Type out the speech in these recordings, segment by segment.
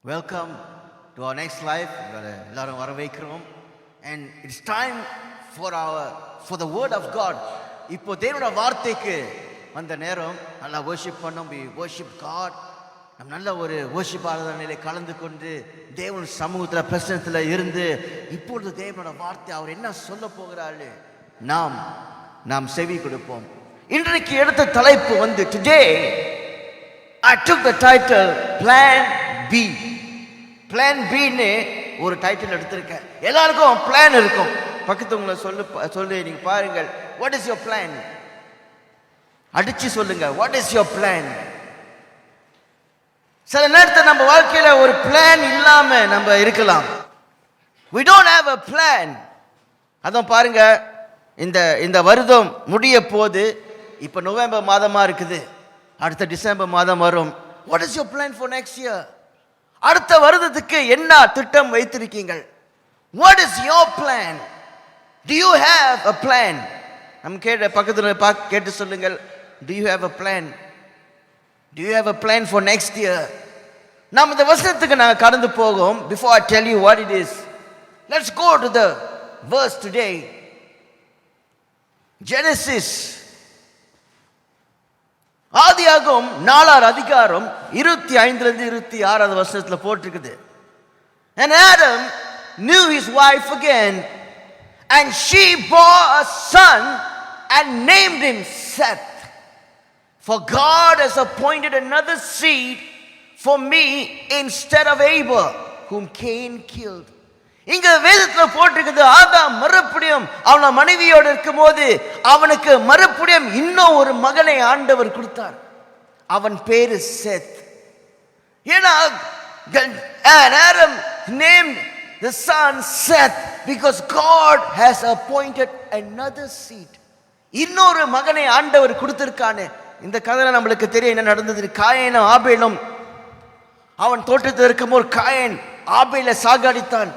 Welcome to our next life. எல்லாரும் வரவேற்கிறோம். And it's time for the word of God. இப்போ தேவனுடைய வார்த்தைக்கு வந்த நேரம். நல்லா worship பண்ணோம். We worship God. நம்ம நல்ல ஒரு worship ஆராதனையிலே கலந்து கொண்டு தேவன் சமூகத்தில் பிரசன்னத்தில் இருந்து இப்பொழுது தேவனுடைய வார்த்தை அவர் என்ன சொல்ல போகிறாரு நாம் செவி கொடுப்போம். இன்றைக்கு எடுத்த தலைப்பு வந்து today I took the title Plan B. Plan B ன்னு ஒரு டைட்டில் எடுத்திருக்கேன். எல்லாருக்கும் பிளான் இருக்கும். பக்கத்துவங்களை சொல்லு நீங்க பாருங்கள். What is your plan? அடிச்சு சொல்லுங்க. What is your plan? சில நேரத்தில் நம்ம வாழ்க்கையில ஒரு பிளான் இல்லாம நம்ம இருக்கலாம். We don't have a plan. அதான் பாருங்க, இந்த வருடம் முடிய போது, இப்ப நவம்பர் மாதமா இருக்குது, அடுத்த டிசம்பர் மாதம் வரும். What is your plan for next year? அடுத்த வருடத்துக்கு என்ன திட்டம் வைத்திருக்கீங்கள்? What is your plan? Do you have a plan? நம்ம பக்கத்துல கேட்டு சொல்லுங்கள். Do you have a plan? Do you have a plan for next year? நாம் இந்த வசனத்துக்கு நான் கடந்து போகும். Before I tell you what it is, let's go to the verse today. Genesis ஆதியாகமம் 4 அதிகாரம் 25 26 வசனத்துல போட்டிருக்குது. And Adam knew his wife again, and she bore a son and named him Seth. For God has appointed another seed for me instead of Abel, whom Cain killed. இங்க வேதத்துல போட்டிருக்குது, ஆதாம் மறுபடியும் அவன மனைவியோடு இருக்கும் போது அவனுக்கு மறுபடியும் இன்னும் ஒரு மகனை ஆண்டவர் கொடுத்தார். அவன் பேரு சேத். ஏன்னா Adam named the son Seth because God has appointed another seed. இன்னொரு மகனை ஆண்டவர் கொடுத்திருக்கானே. இந்த கதை நம்மளுக்கு தெரியும் என்ன நடந்தது. காயனும் ஆபேலும் அவன் தோட்டத்தில் இருக்கும்போது காயன் ஆபேலை சாகடித்தான்.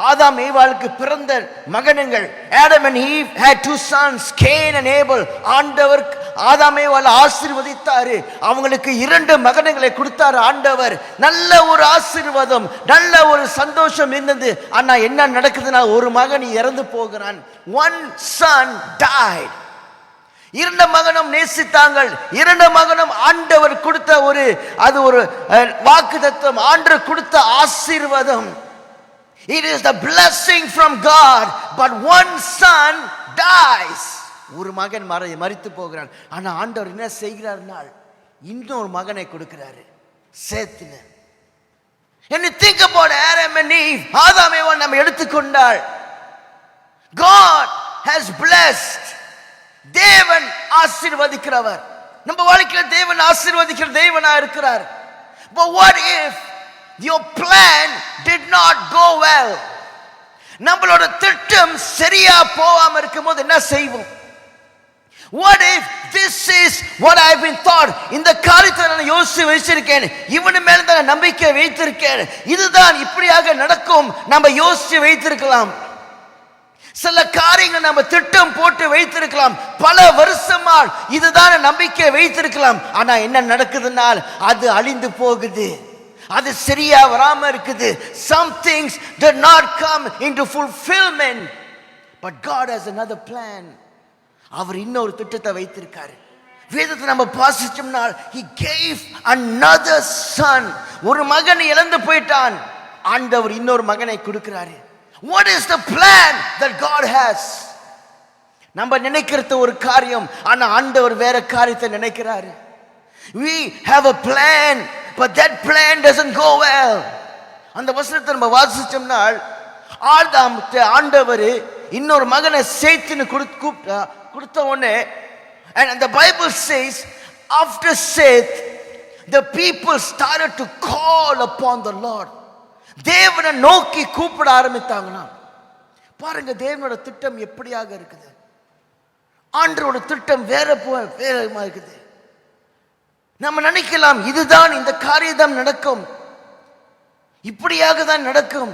ஆதாம் ஏவாளுக்கு பிறந்த மகன்கள் Adam and Eve had two sons, Cain and Abel. ஆண்டவர் ஆதாம் ஏவாளை ஆசீர்வதித்தாரு. அவங்களுக்கு 2 மகன்களை கொடுத்தாரு ஆண்டவர். நல்ல ஒரு ஆசீர்வாதம், நல்ல ஒரு சந்தோஷம் இருந்தது. ஆனா என்ன நடக்குதுன்னா, ஒரு மகன் இறந்து போகிறான். One son died. 2 மகனும் நேசித்தாங்கள். 2 மகனும் ஆண்டவர் கொடுத்த ஒரு வாக்குத்தத்தம், ஆண்டவர் கொடுத்த ஆசீர்வாதம். It is the blessing from God, but one son dies. ஒரு மகன் மரித்து போகிறான். ஆனா ஆண்டவர் என்ன செய்கிறார்னால் இன்னொரு மகனை கொடுக்கிறாரு, சேத்தின. And you think about Adam and Eve, ஆதாம் ஏவாள் நம்ம எடுத்துக்கொண்டால், God has blessed. தேவன் ஆசீர்வதிக்கிறவர். நம்ம வாழ்க்கையில் தேவன் ஆசீர்வதிக்கிற தேவனா இருக்கிறார். But what if your plan did not go well? நம்மளோட திட்டம் சரியா போகாம இருக்கும்போது என்ன செய்வோம்? What if this is what I've been taught? இந்த காரியத்தை நான் யோசிச்சு வச்சிருக்கேன், இவனு மேல தான் நம்பிக்கை வைத்திருக்கேன், இதுதான் இப்படியாக நடக்கும் நம்ம யோசிச்சு வைத்திருக்கலாம். சில காரியங்கள் நம்ம திட்டம் போட்டு வைத்திருக்கலாம், பல வருஷமா இதுதான் நம்பிக்கை வைத்திருக்கலாம். ஆனா என்ன நடக்குதுனால் அது அழிந்து போகுது, அது சரியா வராம இருக்குது. Some things did not come into fulfillment, but God has another plan. அவர் இன்னொரு திட்டத்தை வைத்திருக்காரு. வேதத்தை நம்ம வாசிச்சோம்னால், he gave another son. ஒரு மகனை இழந்து போயிட்டான், ஆண்டவர் இன்னொரு மகனை கொடுக்கிறாரு. What is the plan that God has? நம்ம நினைக்கிறது ஒரு காரியம், ஆனா ஆண்டவர் வேற காரியத்தை நினைக்கிறாரு. We have a plan, but that plan doesn't go well. அந்த வசனத்தை நம்ம வாசிச்சோம்னால், ஆதாம் ஆண்டவர் இன்னொரு மகனை சேத்துன்னு கொடுத்த உடனே, and the Bible says after Seth the people started to call upon the Lord. தேவனை நோக்கி கூப்பிட ஆரம்பித்தாங்கன்னா பாருங்க, தேவனோட திட்டம் எப்படியாக இருக்குது. ஆண்டவரோட திட்டம் வேற இருக்குது. நம்ம நினைக்கலாம் இதுதான் இந்த காரியம் நடக்கும், இப்படியாக தான் நடக்கும்.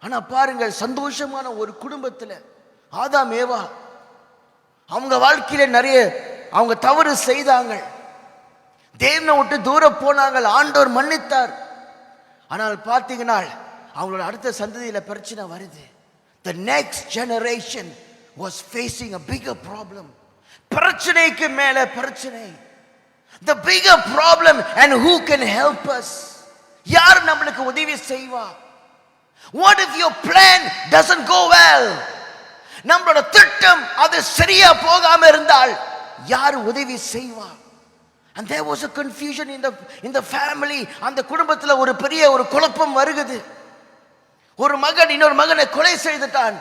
ஆனா பாருங்கள், சந்தோஷமான ஒரு குடும்பத்துல ஆதாம் ஏவா அவங்க வாழ்க்கையில நிறைய அவங்க தவறு செய்தாங்க, தேவனை விட்டு தூர போனாங்க. ஆண்டவர் மன்னித்தார். ஆனால் பார்த்தீங்கன்னா அவங்களோட அடுத்த சந்ததியில பிரச்சனை வருது. The next generation was facing a bigger problem. பிரச்சனைக்கு மேல பிரச்சனை. The bigger problem, and who can help us? யார் நம்மளுக்கு உதவி செய்வா? What if your plan doesn't go well? நம்மளோட திட்டம் அது சரியா போகாம இருந்தால் யார் உதவி செய்வா? And there was a confusion in the family. அந்த குடும்பத்துல ஒரு பெரிய ஒரு குழப்பம் வருகிறது. ஒரு மகன் இன்னொரு மகனை கொலை செய்துட்டான்.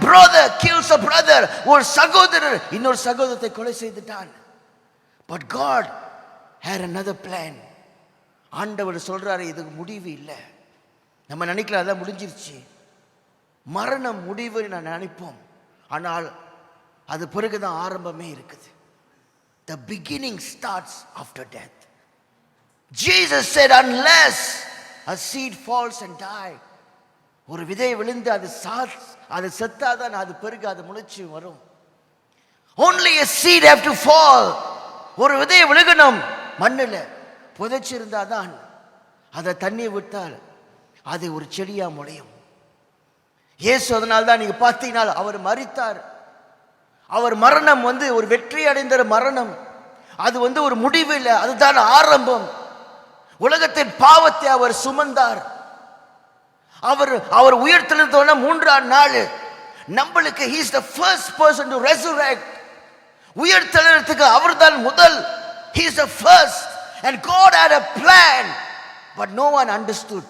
Brother kills a brother. ஒரு சகோதரர் இன்னொரு சகோதரத்தை கொலை செய்துட்டான். But God had another plan. ஆண்டவர் சொல்றாரு, இதுக்கு முடிவு இல்லை. நம்ம நினைக்கல அதான் முடிஞ்சிருச்சு, மரணம் முடிவு நான் நினைப்போம். ஆனால் அது பிறகுதான் ஆரம்பமே இருக்குது. The beginning starts after death. Jesus said, unless a seed falls and die, ஒரு விதை விழுந்து அது செத்தாதான் அது பிறகு அது முளைச்சு வரும். Only a seed have to fall. ஒரு விதை விழுகணும், மண்ணில் புதைச்சிருந்தாதான் அதை தண்ணி விட்டால் அது ஒரு செடியா முளையும். இயேசு அதனால தான் நீங்க பார்த்தீங்கன்னா அவர் மரித்தார். அவர் மரணம் ஒரு வெற்றி அடைந்த மரணம். அது ஒரு முடிவு இல்லை, அதுதான் ஆரம்பம். உலகத்தின் பாவத்தை அவர் சுமந்தார். அவர் உயிர்த்தெழுந்தோன 3ஆம் நாள் நம்மளுக்கு he is the first person to resurrect. உயிர்த்தெழுறதுக்கு அவர்தான் முதல். He is the first, and God had a plan, but no one understood.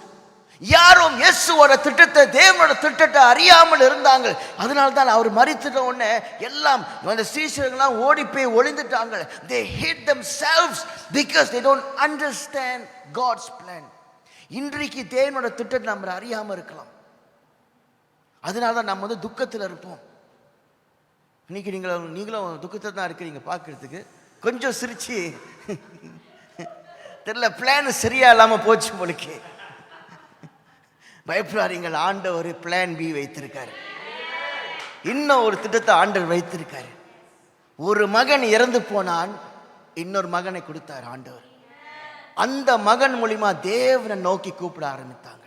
யாரும் இயேசுவோட திட்டத்தை, தேவனோட திட்டத்தை அறியாமல் இருந்தாங்க. அதனால தான் அவர் மரித்த உடனே எல்லாம் அந்த சீஷர்கள்லாம் ஓடி போய் ஒளிந்துட்டாங்க. They hid themselves because they don't understand God's plan. இன்றைக்கு தேவனோட திட்டத்தை நம்ம அறியாம இருக்கலாம். அதனால தான் நம்ம துக்கத்தில் இருப்போம். இன்னைக்கு நீங்களும் துக்கத்தில் தான் இருக்கிறீங்க. பார்க்கறதுக்கு கொஞ்சம் சிரிச்சு தெரியல, பிளான் சரியா இல்லாம போச்சு உங்களுக்கு. பயப்படாதீங்க, ஆண்டவர் பிளான் பி வைத்திருக்காரு. இன்னும் ஒரு திட்டத்தை ஆண்டவர் வைத்திருக்காரு. ஒரு மகன் இறந்து போனான், இன்னொரு மகனை கொடுத்தார் ஆண்டவர். அந்த மகன் மூலியமா தேவனை நோக்கி கூப்பிட ஆரம்பித்தாங்க.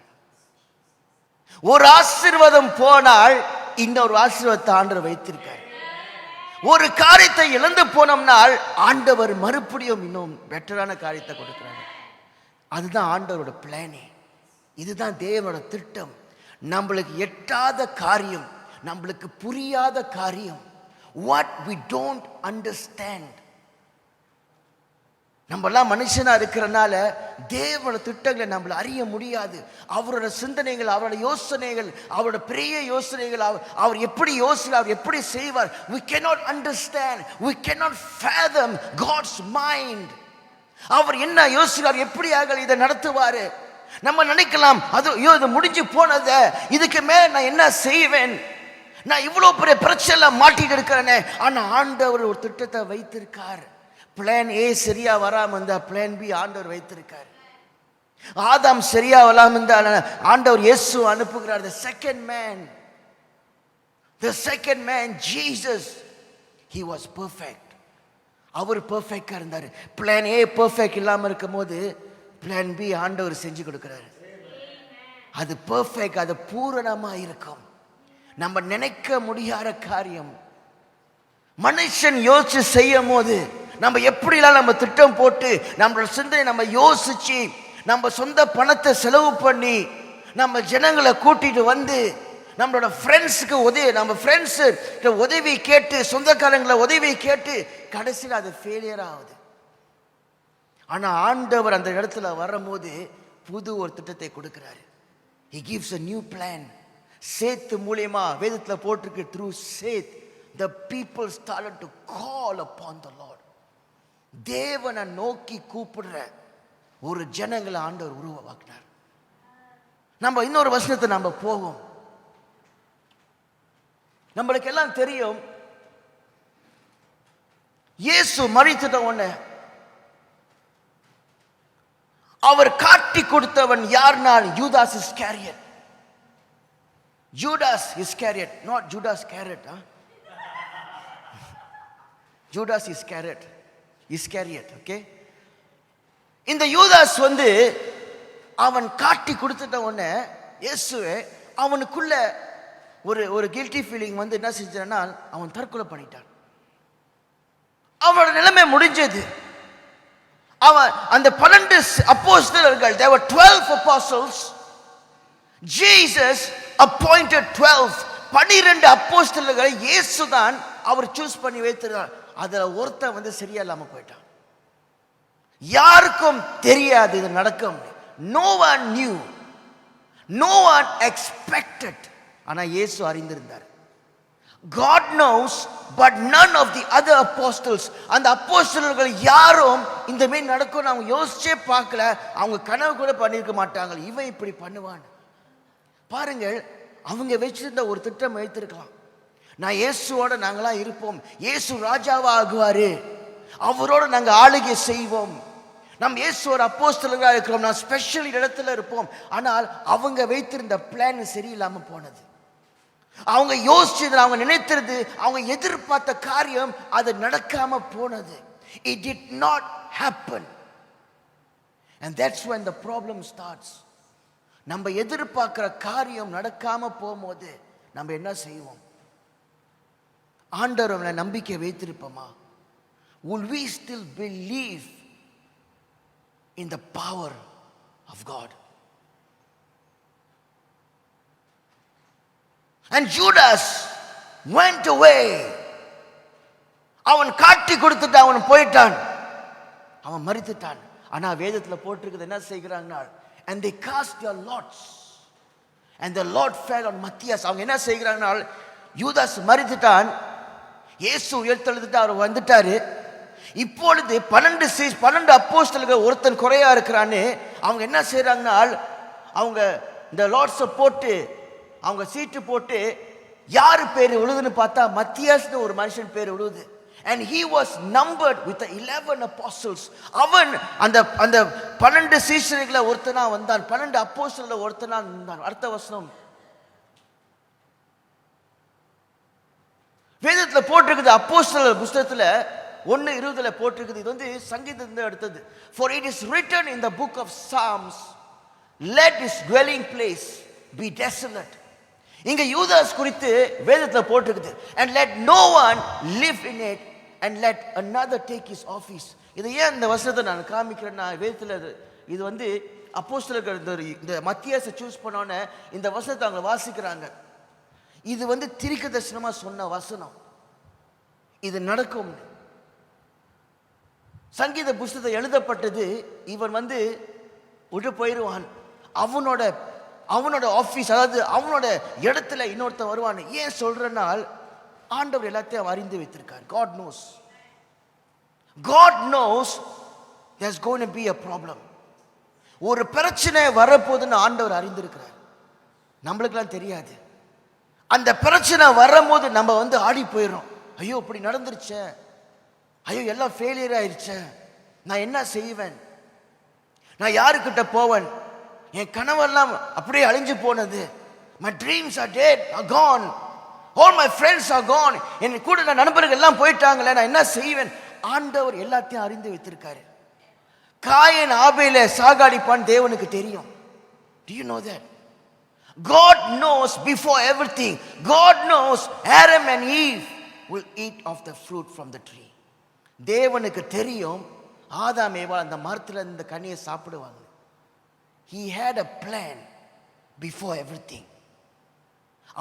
ஒரு ஆசீர்வாதம் போனால் இன்னொரு ஆசீர்வாதத்தை ஆண்டவர் வைத்திருக்காரு. ஒரு காரியத்தை இழந்து போனோம்னால் ஆண்டவர் மறுபடியும் இன்னும் பெட்டரான காரியத்தை கொடுக்கிறார். அதுதான் ஆண்டவரோட பிளானே. இதுதான் தேவனோட திட்டம். நம்மளுக்கு எட்டாத காரியம், நம்மளுக்கு புரியாத காரியம், what we don't understand. நம்மெல்லாம் மனுஷனா இருக்கிறனால தேவனோட திட்டங்களை நம்மள அறிய முடியாது. அவரோட சிந்தனைகள், அவரோட யோசனைகள், அவரோட பெரிய யோசனைகள், அவர் எப்படி யோசிக்கிறார், அவர் எப்படி செய்வார், we cannot understand, we cannot fathom God's mind. அவர் என்ன யோசிக்கிறார், எப்படியாக இதை நடத்துவாரு. நம்ம நினைக்கலாம், அது இது முடிஞ்சு போனத, இதுக்கு மேல நான் என்ன செய்வேன், நான் இவ்வளவு பெரிய பிரச்சனை மாட்டிட்டு இருக்கிறேனே. ஆனா ஆண்டவர் ஒரு திட்டத்தை வைத்திருக்கார். பிளான் ஏ சரியா வராம இருந்தா பிளான் பி ஆண்டவர் வைத்திருக்கார். ஆதாம் சரியா வராம இருந்தா ஆண்டவர் இயேசு அனுப்புகிறார். the second man Jesus, he was perfect. அவர் பெர்ஃபெக்ட்டா இருந்தார். பிளான் ஏ பெர்ஃபெக்ட் இல்லாம இருக்கும்போது பிளான் பி ஆண்டவர் செஞ்சு கொடுக்கிறார். அது பெர்ஃபெக்ட், அது பூரணமா இருக்கும். நம்ம நினைக்க முடியாத காரியம் மனுஷன் யோசிச்சு செய்யும் போது, நம்ம எப்படிலாம் நம்ம திட்டம் போட்டு நம்மளோட சிந்தனை நம்ம யோசிச்சு நம்ம சொந்த பணத்தை செலவு பண்ணி நம்ம ஜனங்களை கூட்டிட்டு வந்து நம்மளோட ஃப்ரெண்ட்ஸுக்கு உதவி, நம்ம ஃப்ரெண்ட்ஸ் உதவி கேட்டு, சொந்தக்காரங்களை உதவி கேட்டு கடைசியில் அது ஃபெயிலியர் ஆகுது. ஆனா ஆண்டவர் அந்த இடத்துல வரும்போது புது ஒரு திட்டத்தை கொடுக்கிறாரு. He gives a new plan. சேத் மூலமா வேதத்துல போட்டிருக்கு, through Seth the people started to call upon the Lord. தேவனை நோக்கி கூப்பிடுற ஒரு ஜனங்களை ஆண்டவர் உருவாக்கினார். நம்ம இன்னொரு வசனத்தை நம்ம போவோம். நம்மளுக்கு எல்லாம் தெரியும், இயேசு மரித்த உடனே அவர் காட்டி கொடுத்தவன் யார்னால் யூதாஸ் Iscariot. Judas Iscariot, not Judas Carrot. Judas Iscariot, okay. இந்த யூதாஸ் அவன் காட்டி கொடுத்துட்ட உடனே இயேசுவே அவனுக்குள்ள ஒரு ஒரு கில்ட்டி ஃபீலிங் வந்து என்ன செஞ்சான்னா அவன் தற்கொலை பண்ணிட்டான். அவனோட நிலைமை முடிஞ்சது. அவன் அந்த 12 அப்போஸ்தலர்கள், there were 12 apostles. Jesus appointed 12. 12 அப்போஸ்தலர்களை இயேசுதான் அவர் சூஸ் பண்ணி வைத்திருந்தார். அதுல ஒருத்தன் வந்து சரியா இல்லாம போயிட்டான். யாருக்கும் தெரியாது இது நடக்கும். No one knew, no one expected. ஆனா இயேசு அறிந்திருந்தார். God knows, but none of the other apostles, அந்த அப்போஸ்தலர்கள் யாரும் இந்த மாதிரி நடக்கும் அவங்க யோசிச்சே பார்க்கல. அவங்க கனவு கூட பண்ணிருக்க மாட்டாங்க இவன் இப்படி பண்ணுவான். பாருங்கள், அவங்க வச்சிருந்த ஒரு திட்டம் வைத்திருக்கலாம். நான் இயேசுவோட நாங்களாம் இருப்போம், இயேசு ராஜாவா ஆகுவாரு, அவரோட நாங்க ஆளுகை செய்வோம், நம் இயேசு ஒரு அப்போஸ்தலராக இருக்கிறோம், நான் ஸ்பெஷல் இடத்துல இருப்போம். ஆனால் அவங்க வைத்திருந்த பிளான் சரியில்லாம போனது. அவங்க யோசிச்சது, அவங்க நினைத்தது, அவங்க எதிர்பார்த்த காரியம் அது நடக்காம போனது. It did not happen. And that's when the problem starts. நம்ம எதிர்பார்க்கிற காரியம் நடக்காம போகும்போது நம்ம என்ன செய்வோம்? ஆண்டவரை நம்பிக்கை வைத்திருப்போமா? Will we still believe in the power of God? And Judas went away. அவன் காட்டி கொடுத்துட்டு அவன் போயிட்டான், அவன் மரித்துட்டான். ஆனா வேதத்துல போட்டிருக்குது என்ன செய்கிறாங்க? And they cast their lots and the lot fell on Matthias. அவங்க என்ன செய்கிறாங்க? யூதாஸ் மரித்துட்டான், இயேசு உயர்த்தெழுந்துட்டு அவர் வந்துட்டாரு. இப்பொழுது 12 அப்போஸ்தலர்கள் ஒருத்தன் குறையா இருக்கிறான்னு அவங்க என்ன செய்யறாங்கன்னா, அவங்க இந்த லாட்ஸை போட்டு அவங்க சீட்டு போட்டு யாரு பேர் விழுதுன்னு பார்த்தா மத்தியாஸ்னு ஒரு மனுஷன் பேர் விழுது. And he was numbered with the 11 apostles. அவன் அந்த அந்த 12 சீஷர்களை ஒருத்தனா வந்தான், 12 அப்போஸ்தலர்ல ஒருத்தனா வந்தான். அடுத்த வசனம் வேதத்துல போட்டிருக்குது, அப்போஸ்தலர் புத்தகத்துல 1:20 போட்டிருக்குது. இது வந்து சங்கீதத்துல எடுத்தது. For it is written in the book of Psalms, let his dwelling place be desolate. இங்க யூதாஸ் குறித்து வேதத்துல போட்டிருக்குது. And let no one live in it and let another take his office. இது ஏன் இந்த வசனத்தை நான் காமிக்கிறேன்னா, வேதத்துல இது வந்து அப்போஸ்தலர்கள் இந்த மத்தியாஸை சூஸ் பண்ணோன்னே இந்த வசனத்தை அவங்க வாசிக்கிறாங்க. இது வந்து தீர்க்கதரிசனமா சொன்ன வசனம், இது நடக்கும். சங்கீத புஸ்தகத்தை எழுதப்பட்டது, இவன் வந்து விட்டு போயிடுவான், அவனோட ஆபீஸ், அதாவது அவனோட இடத்துல இன்னொருத்தன் வருவான். ஏன் சொல்றனால் ஆண்டவர் எல்லாத்தையும் அறிந்து வைத்திருக்கார். God knows there's going to be a problem. ஒரு பிரச்சனை வரப்போகுதுன்னு ஆண்டவர் அறிந்திருக்கிறார். நம்மளுக்கெல்லாம் தெரியாது. அந்த பிரச்சனை வரும்போது நம்ம வந்து ஆடி போயிடும். ஐயோ இப்படி நடந்துருச்சே, ஐயோ எல்லாம் ஃபெயிலியர் ஆயிடுச்சே, நான் என்ன செய்வேன், நான் யாருக்கிட்ட போவேன், என் கனவெல்லாம் அப்படியே அழிஞ்சு போனது, my dreams are dead, are gone, all my friends are gone, என் கூட நண்பர்கள் எல்லாம் போயிட்டாங்களே, நான் என்ன செய்வேன்? ஆண்டவர் எல்லாத்தையும் அறிந்து வைத்திருக்காரு. காயின் ஆபேலை சாகாடிப்பான் தேவனுக்கு தெரியும். Do you know that? God knows before everything. God knows Adam and Eve will eat of the fruit from the tree. தேவனுக்கு தெரியும் ஆதாம் ஏவாள் அந்த மரத்துல இந்த கனியை சாப்பிடுவாங்க. He had a plan before everything.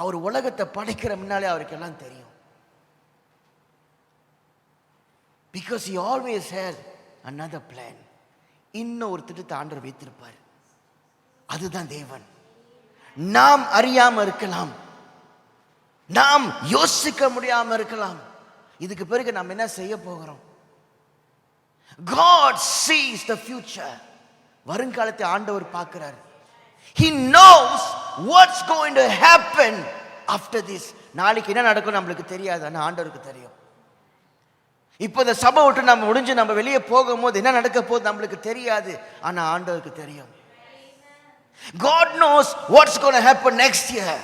அவர் உலகத்தை படைக்கிற முன்னாலே அவருக்கு எல்லாம் தெரியும். Because he always had another plan. இன்னும் ஒரு திட்டத்தை ஆண்டவர் வைத்திருப்பார். அதுதான் தேவன். நாம் அறியாம இருக்கலாம், நாம் யோசிக்க முடியாம இருக்கலாம். இதுக்கு பிறகு நாம் என்ன செய்ய போகிறோம்? God sees the future. வருங்காலத்தை ஆண்டவர் பார்க்கிறார். He knows what's going to happen after this. நாளைக்கு என்ன நடக்கும் நம்மளுக்கு தெரியாது, ஆனா ஆண்டவருக்கு தெரியும். இப்போ இந்த சபை விட்டு நம்ம முடிஞ்சு நம்ம வெளியே போகும்போது என்ன நடக்க போகுது நம்மளுக்கு தெரியாது, ஆனா ஆண்டவருக்கு தெரியும். God knows what's going to happen next year,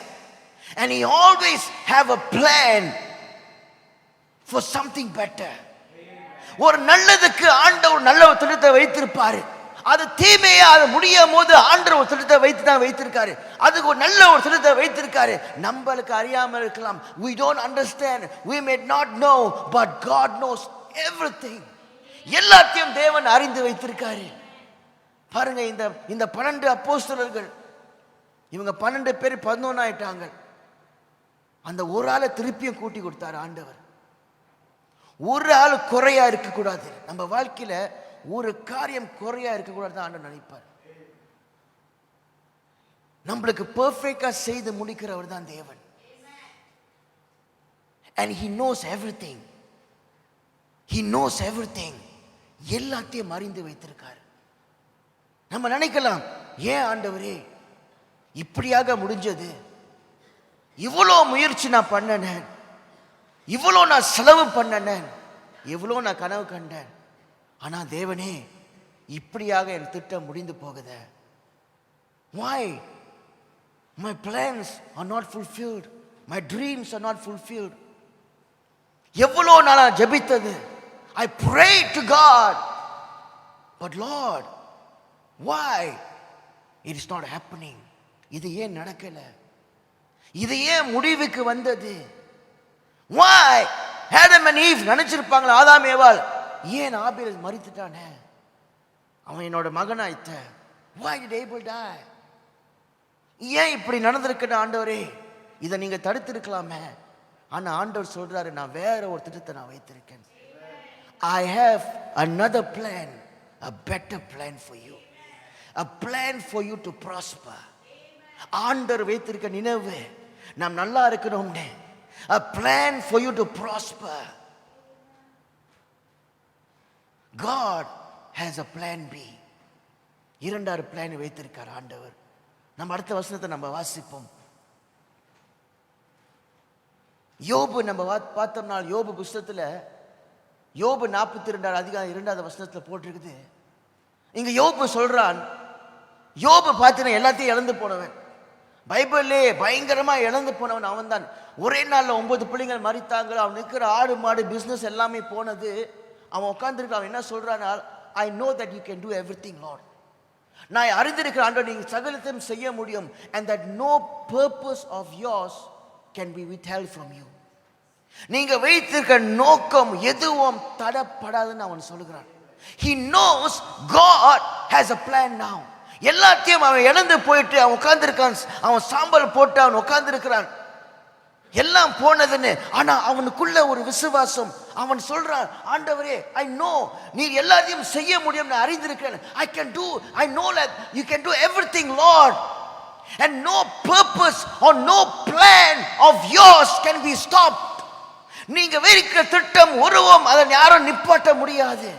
and he always have a plan for something better. ஒரு நல்லதுக்கு ஆண்டவர் நல்ல திட்டத்தை வைத்திருப்பாரு. அது தீமையா அது முடியும் போது ஆண்டவர் ஒரு திட்டத்தை வைத்து தான் வைத்திருக்காரு. அதுக்கு ஒரு நல்ல ஒரு திட்டத்தை வைத்திருக்காரு. நம்மளுக்கு அறியாமல் இருக்கலாம். we don't understand, we may not know, but God knows everything. எல்லாத்தையும் தேவன் அறிந்து வைத்திருக்காரு. பாருங்க, இந்த 12 அப்போஸ்தலர்கள், இவங்க 12 பேர் 11 ஆயிட்டாங்க. அந்த ஒரு ஆளை திருப்பியும் கூட்டி கொடுத்தாரு ஆண்டவர். ஒரு ஆள் குறையா இருக்க கூடாது. நம்ம வாழ்க்கையில ஒரு காரியம் குறையா இருக்க கூடாது ஆண்டவர் நினைப்பார். நம்மளுக்கு பெர்ஃபெக்ட்டா செய்து முடிக்கிறவர் தான் தேவன். and he knows everything. he knows everything. எல்லாத்தையும் அறிந்து வைத்திருக்கார். நம்ம நினைக்கலாம், ஏன் ஆண்டவரே இப்படியாக முடிஞ்சது? இவ்வளோ முயற்சி நான் பண்ணனேன், இவ்வளோ நான் செலவு பண்ணனேன், இவ்வளோ நான் கனவு கண்டேன், ஆனா தேவனே இப்படியாக என் திட்டம் முடிந்து போகுது. why my plans are not fulfilled, my dreams are not fulfilled? எவ்வளோ நான் ஜெபித்தது, I prayed to God, but Lord, why it is not happening? இது ஏன் நடக்கல? இது ஏன் முடிவுக்கு வந்தது? why Adam and Eve நினைச்சிருப்பாங்களா, ஆதாம் ஏவாள், ஏன் ஆபேல் மரித்துட்டானே, அவன் என்னோட மகனாயித்த, why did Abel die? ஏன் இப்படி நடந்திருக்குன்னு ஆண்டவரே, இதை நீங்க தடுத்திருக்கலாமே. ஆனா ஆண்டவர் சொல்றாரு, நான் வேற ஒரு திட்டத்தை நான் வைத்திருக்கேன். I have another plan, a better plan for you, a plan for you to prosper. ஆண்டவர் வைத்திருக்க நினைவு நாம் நல்லா இருக்கணும்னு, a plan for you to prosper. God has a plan B. இரண்டாவது பிளான் வைத்திருக்கார் ஆண்டவர். நம்ம அடுத்த வசனத்தை நம்ம வாசிப்போம். யோபு நம்ம பார்த்தோம்னா, யோபு புஸ்தகத்துல யோபு 42 அதிகாரம் 2வது வசனத்துல போட்டிருக்குது. இங்க யோபு சொல்றான், யோபு பார்த்தீங்கன்னா எல்லாத்தையும் இழந்து போனவன், பைபிள்லே பயங்கரமா இழந்து போனவன் அவன் தான். ஒரே நாள்ல 9 பிள்ளைங்கள் மரித்தாங்க, அவன் நிற்கிற ஆடு மாடு பிசினஸ் எல்லாமே போனது. அவன் உட்கார்ந்துருக்க, அவன் என்ன சொல்றான், I know that you can do everything, Lord. நான் அறிந்திருக்கிற ஆண்டவர், நீங்க சகலத்தையும் செய்ய முடியும், and that no purpose of yours can be withheld from you. நீங்க வைத்திருக்க நோக்கம் எதுவும் தடப்படாதுன்னு அவன் சொல்லுகிறான். He knows God has a plan now. எல்லாத்தையும் அவன் இழந்து போயிட்டு அவன் உட்கார்ந்துருக்கான், அவன் சாம்பல் போட்டு அவன் உட்கார்ந்துருக்கிறான், எல்லாம் போனதுன்னு. ஆனா அவனுக்குள்ள ஒரு விசுவாசம். அவன் சொல்றான், ஆண்டவரே, I know நீர் எல்லாத்தையும் செய்ய முடியும், நான் அறிந்திருக்கிறேன். I know that you can do everything, Lord, and no purpose or no plan of yours can be stopped. நீங்க வைக்கிற திட்டம் ஒருவம் அதை யாரும் நிப்பாட்ட முடியாது.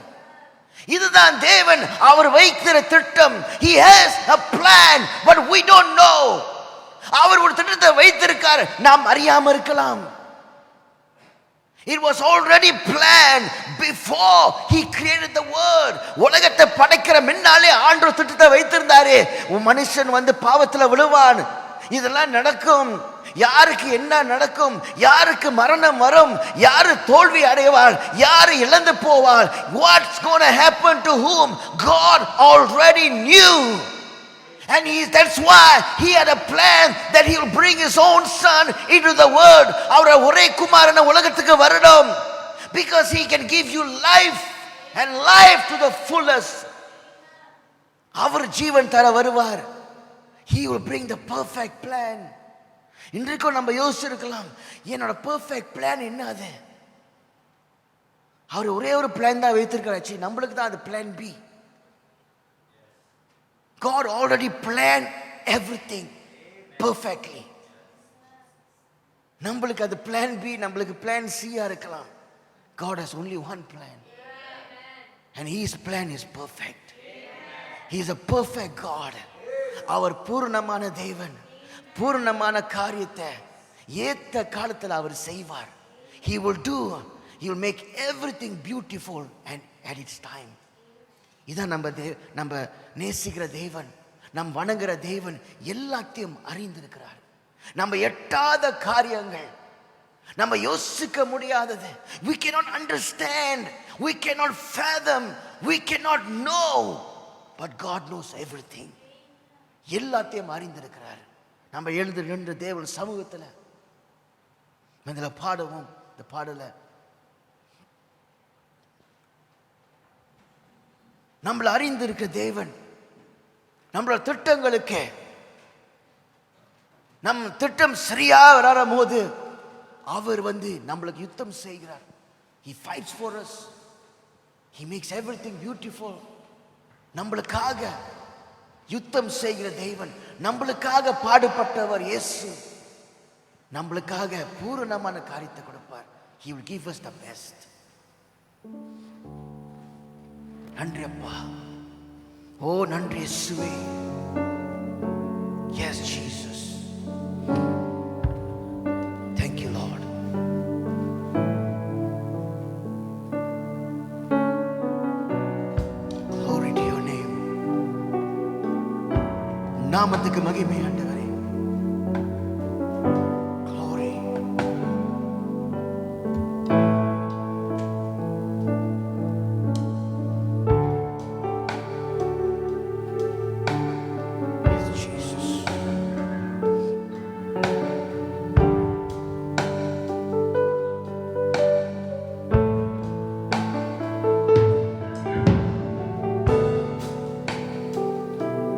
இதுதான் தேவன் அவர் வைக்கிற திட்டம். He has a plan, but we don't know. அவர் ஒரு திட்டத்தை வைத்திருக்கார், நாம் அறியாம இருக்கலாம். It was already planned before he created the world. உலகத்தை படைக்கிற முன்னாலே ஆண்டவர் திட்டத்தை வைத்திருந்தாரே. மனுஷன் வந்து பாவத்துல விழுவான், இதெல்லாம் நடக்கும், யாருக்கு என்ன நடக்கும், யாருக்கு மரணம் வரும், யாரு தோல்வி அடைவார், யாரு இழந்து போவார், what's going to happen to whom, God already knew. And that's why he had a plan that he will bring his own son into the world. அவர ஒரே குமாரனை உலகத்துக்கு வரணும், because he can give you life and life to the fullest. அவர் ஜீவன் தர வருவார். He will bring the perfect plan. இன்றைக்கும் நம்ம யோசிச்சிருக்கலாம், என்னோட பெர்ஃபெக்ட் பிளான் என்ன? அது அவர் ஒரே ஒரு பிளான் தான் வைத்திருக்கிறாச்சு, நம்மளுக்கு தான் அது plan B. God already planned everything perfectly. நம்மளுக்கு அது பிளான் பி, நம்மளுக்கு பிளான் சியா இருக்கலாம். God has only one plan, and his plan is perfect. He is a perfect God. அவர் பூர்ணமான தேவன். பூர்ணமான காரியத்தை ஏத்த காலத்தில் அவர் செய்வார். He will make everything beautiful and at its time. இதான் நம்ம நேசிக்கிற தேவன், நம் வணங்குற தேவன் எல்லாத்தையும் அறிந்திருக்கிறார். நம்ம எட்டாத காரியங்கள், நம்ம யோசிக்க முடியாதது, we cannot understand, we cannot fathom, we cannot know, but God knows everything. எல்லாத்தையும் அறிந்திருக்கிறார். நம்ம எழுந்து நின்று தேவன் சமூகத்தில் இதில் பாடுவோம். இந்த பாடலை நம்மளை அறிந்திருக்க தேவன் நம்மளோட திட்டங்களுக்கு நம் திட்டம் சரியா வராத போது அவர் நம்மளுக்கு யுத்தம் செய்கிறார். He fights for us. He makes everything beautiful. நம்மளுக்காக யுத்தம் செய்கிற தேவன், நம்மளுக்காக பாடுபட்டவர் இயேசு, நம்மளுக்காக பூரணமான காரியத்தை கொடுப்பார். He will give us the best. நன்றி அப்பா. ஓ நன்றி இயேசுவே. Yes Jesus. Thank you Lord. Glory to your name. நாமத்துக்கு மகிமை ஆண்டவரே.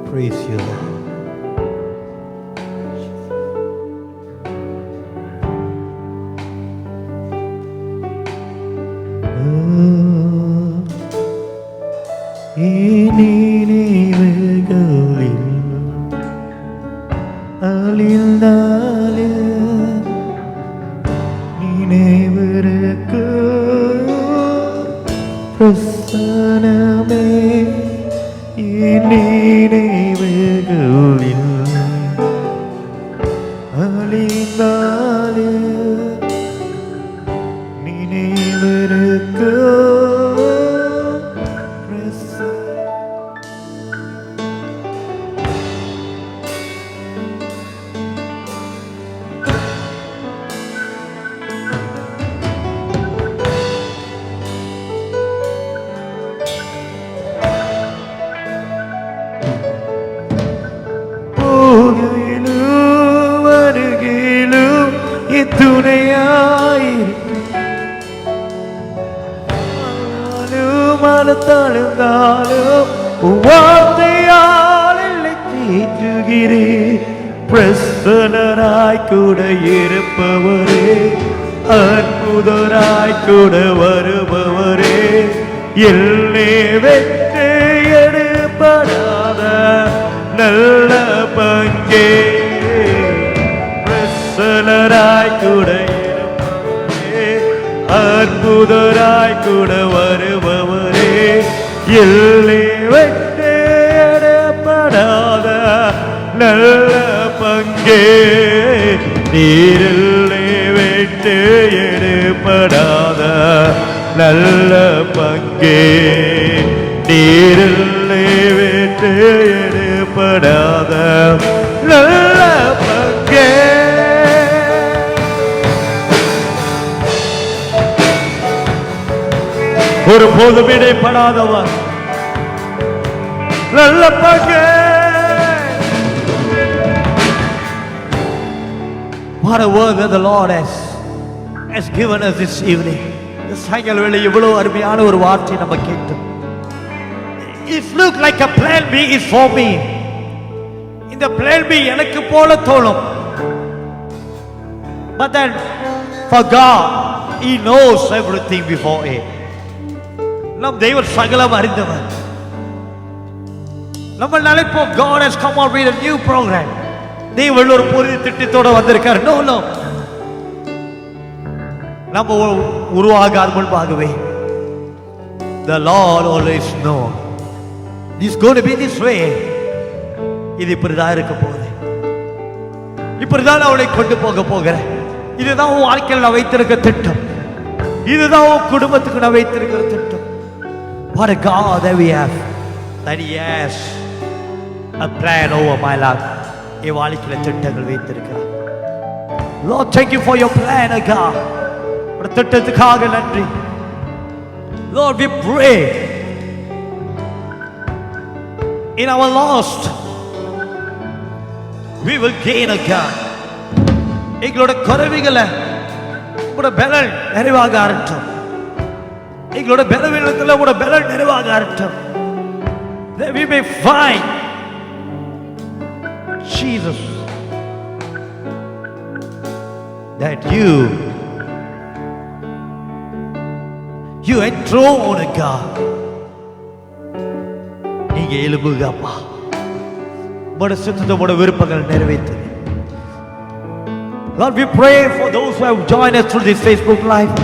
Praise you, Lord. பிரசன்னராய் கூட இருப்பவரே, அற்புதராய் கூட வருபவரே, எல்லை வெற்றி எடுப்படாத நல்ல பங்கே. பிரசன்னராய் கூட இருப்பவரே, அற்புதராய் கூட வருபவரே, எல்லை வெற்றி எடுப்படாத நல்ல பங்கே. நீரில்லை விட்டு எடுப்படாத நல்ல பங்கே. நீரில்லை விட்டு எடுப்படாத நல்ல பங்கே. ஒரு போதும் இடைப்படாதவர் நல்ல பங்கே. What a word that the Lord has given us this evening. இந்த சாயங்கால வேளை இவ்வளவு அருமையான ஒரு வார்த்தை நம்ம கேட்டோம். It look like a plan B is for me. இந்த plan B எனக்கு போல தோணும். But then for God, He knows everything before it. நம் தேவன் சகலம் அறிந்தவர். நம்ம நினைப்போம் God has come out with a new program. தேவன் ஒரு புதிய திட்டத்தோட வந்திருக்கார். நோ நோ, நம்ம உருவாக முன்பாகவே the Lord always know it's going to be this way. இது இப்படிதான் இருக்க போகுது, இப்படிதான் அவளை கொண்டு போக போகிறேன். இதுதான் உன் வாழ்க்கையில் நான் வைத்திருக்க திட்டம், இதுதான் உன் குடும்பத்துக்கு நான் வைத்திருக்கிற திட்டம். What a God that we have, that He has a plan over my life. என் வாழ்க்கையில திட்டங்கள் வைத்திருக்கிறார். Lord, thank you for your plan, God. ஒரு திட்டத்துக்காக நன்றி. Lord, we pray In our lost, we will gain again. எங்களோட குறைவுகளை உங்களோட பலன் நிறைவாக ஆரட்டும். எங்களோட பலவீனத்தில் உங்களோட பலன் நிறைவாக ஆரட்டும். That we may find Jesus, that you enthroned God. நீங்க எழும்புங்க அப்பா, உங்களுடைய சித்தத்தை உங்களுடைய விருப்பங்கள் நிறைவேற்று. Lord, we pray for those who have joined us through this Facebook live.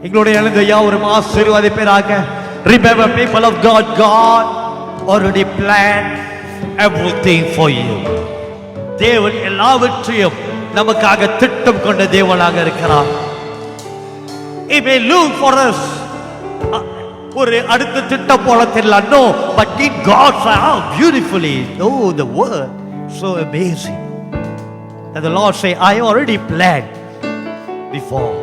எங்களுடைய எழுந்த யாவரும் ஆசீர்வதிப்பீராக. Remember, people of God, God already planned everything for you. தேவன் எல்லாவற்றையும் நமக்காக திட்டம் கொண்ட தேவனாக இருக்கிறார். It may look for us ஒரு அடுத்த திட்டம் போல தெரியல. No, but in God how beautifully. Oh, the word so amazing. And the Lord say, I already planned before.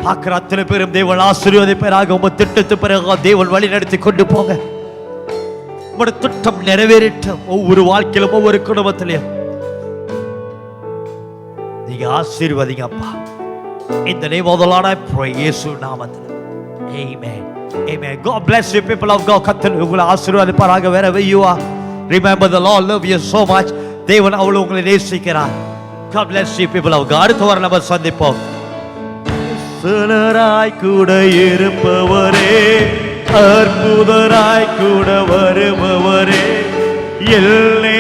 பார்க்கிற அத்தனை பேரும் தேவன் ஆசீர்வதிப்பீராக. உங்க திட்டத்து பிறகு தேவன் வழி நடத்தி கொண்டு போங்க. உங்களுடைய திட்டம் நிறைவேறட்டும். ஒவ்வொரு வாழ்க்கையிலும் ஒவ்வொரு குடும்பத்திலையும் நீங்க ஆசீர்வதிங்க அப்பா. In the name of the Lord I pray, இயேசு நாமத்தில். Amen. Amen. God bless you, people of God. கர்த்தர் உங்களை ஆசீர்வதிப்பாராக. wherever you are, remember the Lord love you so much. தேவன் அவ்வளவு உங்களை நேசிக்கிறார். God bless you, people of God. அடுத்த வாரம் நம்ம சந்திப்போம். சுனராய் கூட இருப்பவரே, அற்புதராய் கூட வருபவரே, எல்லே